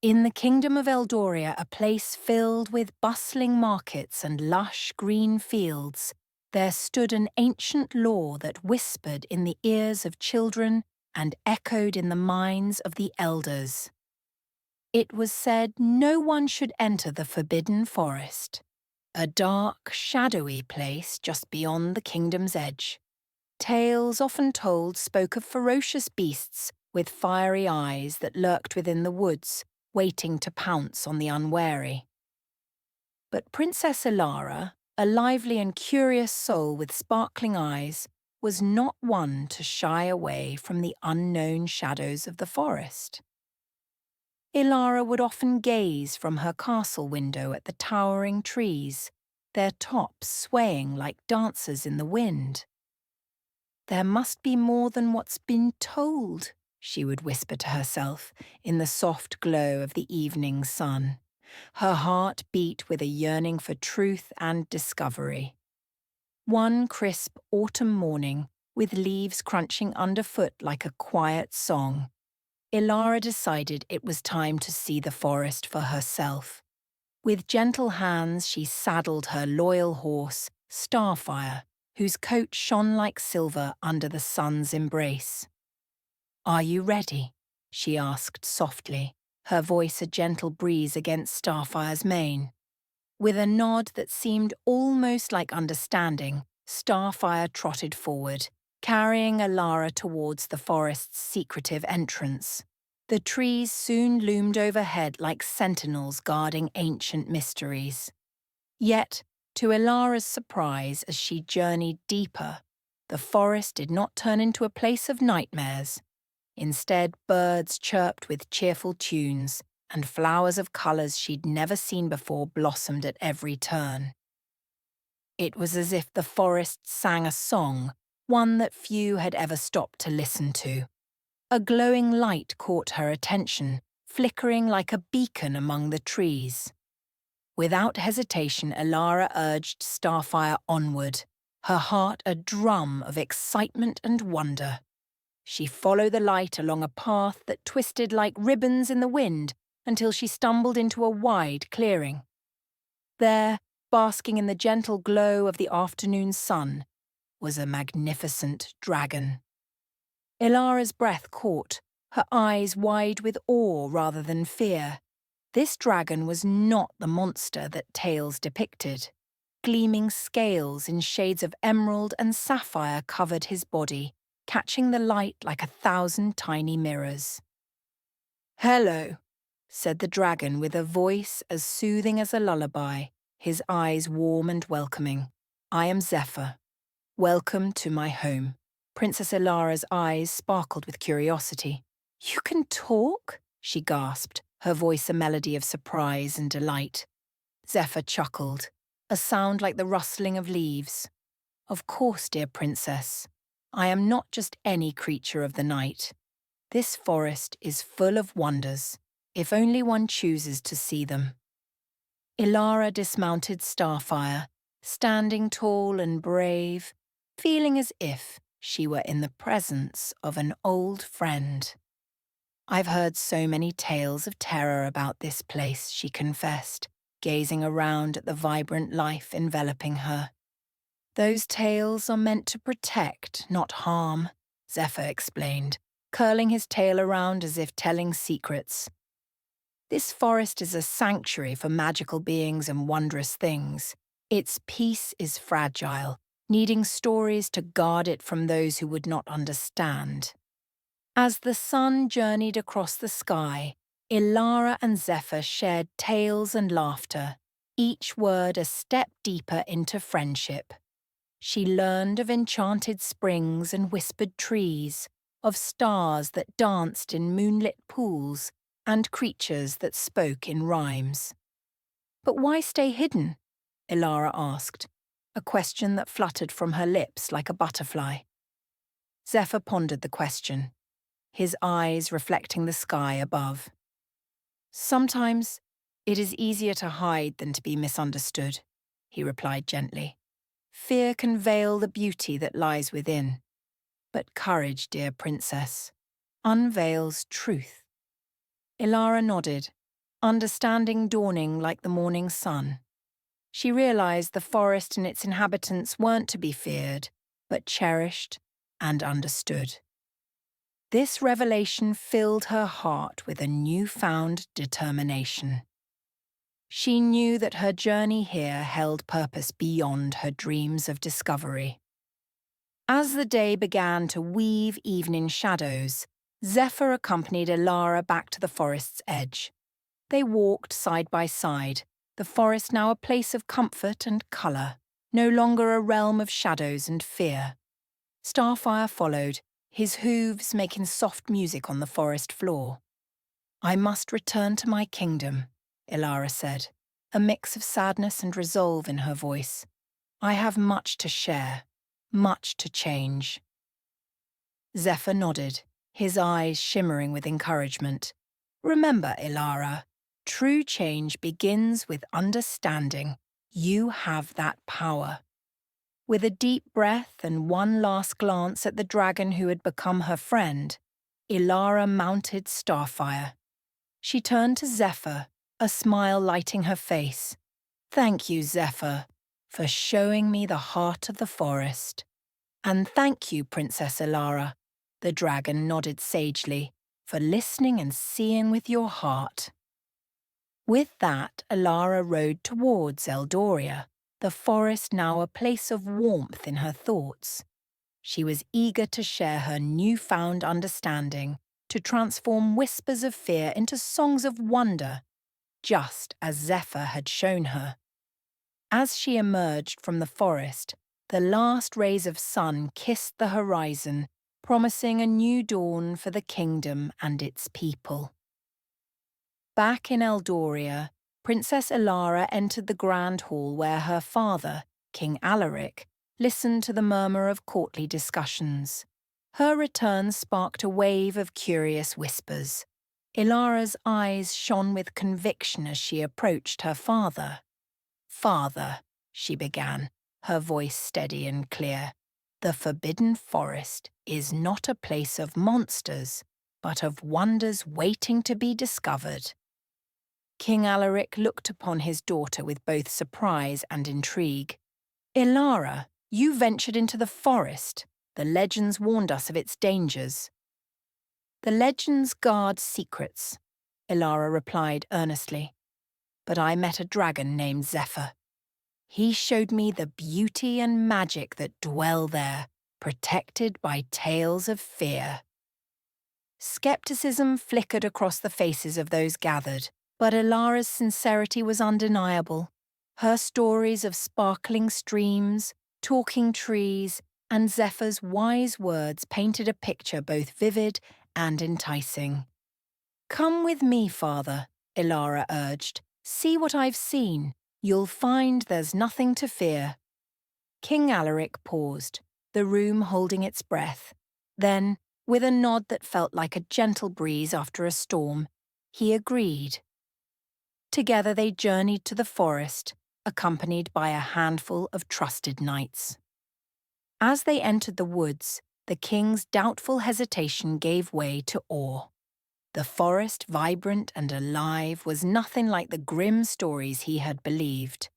In the kingdom of Eldoria, a place filled with bustling markets and lush green fields, there stood an ancient law that whispered in the ears of children and echoed in the minds of the elders. It was said no one should enter the forbidden forest, a dark, shadowy place just beyond the kingdom's edge. Tales often told spoke of ferocious beasts with fiery eyes that lurked within the woods, waiting to pounce on the unwary. But Princess Elara, a lively and curious soul with sparkling eyes, was not one to shy away from the unknown shadows of the forest. Elara would often gaze from her castle window at the towering trees, their tops swaying like dancers in the wind. "There must be more than what's been told," she would whisper to herself in the soft glow of the evening sun. Her heart beat with a yearning for truth and discovery. One crisp autumn morning, with leaves crunching underfoot like a quiet song, Elara decided it was time to see the forest for herself. With gentle hands, she saddled her loyal horse, Starfire, whose coat shone like silver under the sun's embrace. "Are you ready?" she asked softly, her voice a gentle breeze against Starfire's mane. With a nod that seemed almost like understanding, Starfire trotted forward, carrying Elara towards the forest's secretive entrance. The trees soon loomed overhead like sentinels guarding ancient mysteries. Yet, to Elara's surprise as she journeyed deeper, the forest did not turn into a place of nightmares. Instead, birds chirped with cheerful tunes, and flowers of colours she'd never seen before blossomed at every turn. It was as if the forest sang a song, one that few had ever stopped to listen to. A glowing light caught her attention, flickering like a beacon among the trees. Without hesitation, Elara urged Starfire onward, her heart a drum of excitement and wonder. She followed the light along a path that twisted like ribbons in the wind until she stumbled into a wide clearing. There, basking in the gentle glow of the afternoon sun, was a magnificent dragon. Elara's breath caught, her eyes wide with awe rather than fear. This dragon was not the monster that tales depicted. Gleaming scales in shades of emerald and sapphire covered his body, catching the light like 1,000 tiny mirrors. "Hello," said the dragon with a voice as soothing as a lullaby, his eyes warm and welcoming. "I am Zephyr. Welcome to my home." Princess Elara's eyes sparkled with curiosity. "You can talk?" she gasped, her voice a melody of surprise and delight. Zephyr chuckled, a sound like the rustling of leaves. "Of course, dear princess. I am not just any creature of the night. This forest is full of wonders, if only one chooses to see them." Elara dismounted Starfire, standing tall and brave, feeling as if she were in the presence of an old friend. "I've heard so many tales of terror about this place," she confessed, gazing around at the vibrant life enveloping her. "Those tales are meant to protect, not harm," Zephyr explained, curling his tail around as if telling secrets. "This forest is a sanctuary for magical beings and wondrous things. Its peace is fragile, needing stories to guard it from those who would not understand." As the sun journeyed across the sky, Elara and Zephyr shared tales and laughter, each word a step deeper into friendship. She learned of enchanted springs and whispered trees, of stars that danced in moonlit pools, and creatures that spoke in rhymes. "But why stay hidden?" Elara asked, a question that fluttered from her lips like a butterfly. Zephyr pondered the question, his eyes reflecting the sky above. "Sometimes it is easier to hide than to be misunderstood," he replied gently. "Fear can veil the beauty that lies within. But courage, dear princess, unveils truth." Elara nodded, understanding dawning like the morning sun. She realized the forest and its inhabitants weren't to be feared, but cherished and understood. This revelation filled her heart with a newfound determination. She knew that her journey here held purpose beyond her dreams of discovery. As the day began to weave evening shadows, Zephyr accompanied Elara back to the forest's edge. They walked side by side, the forest now a place of comfort and colour, no longer a realm of shadows and fear. Starfire followed, his hooves making soft music on the forest floor. "I must return to my kingdom," Elara said, a mix of sadness and resolve in her voice. "I have much to share, much to change." Zephyr nodded, his eyes shimmering with encouragement. "Remember, Elara, true change begins with understanding. You have that power." With a deep breath and one last glance at the dragon who had become her friend, Elara mounted Starfire. She turned to Zephyr, a smile lighting her face. "Thank you, Zephyr, for showing me the heart of the forest." "And thank you, Princess Elara," the dragon nodded sagely, "for listening and seeing with your heart." With that, Elara rode towards Eldoria, the forest now a place of warmth in her thoughts. She was eager to share her newfound understanding, to transform whispers of fear into songs of wonder, just as Zephyr had shown her. As she emerged from the forest, the last rays of sun kissed the horizon, promising a new dawn for the kingdom and its people. Back in Eldoria, Princess Elara entered the grand hall where her father, King Alaric, listened to the murmur of courtly discussions. Her return sparked a wave of curious whispers. Elara's eyes shone with conviction as she approached her father. "Father," she began, her voice steady and clear, "the Forbidden Forest is not a place of monsters, but of wonders waiting to be discovered." King Alaric looked upon his daughter with both surprise and intrigue. "Elara, you ventured into the forest. The legends warned us of its dangers." "The legends guard secrets," Elara replied earnestly. "But I met a dragon named Zephyr. He showed me the beauty and magic that dwell there, protected by tales of fear." Skepticism flickered across the faces of those gathered, but Elara's sincerity was undeniable. Her stories of sparkling streams, talking trees, and Zephyr's wise words painted a picture both vivid and enticing. "Come with me, father," Elara urged. "See what I've seen. You'll find there's nothing to fear." King Alaric paused, the room holding its breath. Then, with a nod that felt like a gentle breeze after a storm, he agreed. Together they journeyed to the forest, accompanied by a handful of trusted knights. As they entered the woods, the king's doubtful hesitation gave way to awe. The forest, vibrant and alive, was nothing like the grim stories he had believed.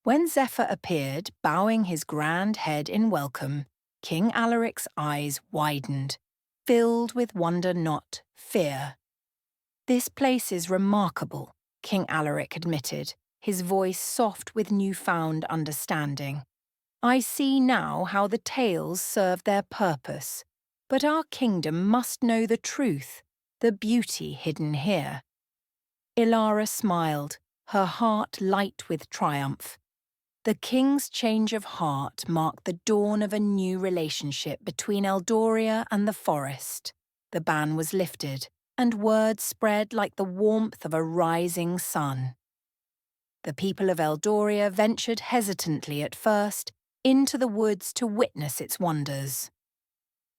When Zephyr appeared, bowing his grand head in welcome, King Alaric's eyes widened, filled with wonder, not fear. "This place is remarkable," King Alaric admitted, his voice soft with newfound understanding. "I see now how the tales serve their purpose, but our kingdom must know the truth, the beauty hidden here." Elara smiled, her heart light with triumph. The king's change of heart marked the dawn of a new relationship between Eldoria and the forest. The ban was lifted, and word spread like the warmth of a rising sun. The people of Eldoria ventured hesitantly at first into the woods to witness its wonders.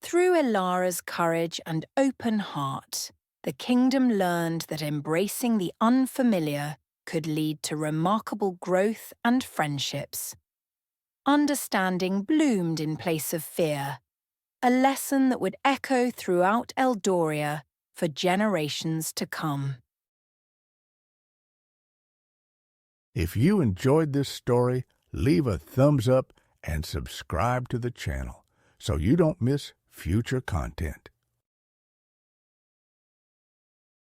Through Elara's courage and open heart, the kingdom learned that embracing the unfamiliar could lead to remarkable growth and friendships. Understanding bloomed in place of fear, a lesson that would echo throughout Eldoria for generations to come. If you enjoyed this story, leave a thumbs up and subscribe to the channel so you don't miss future content.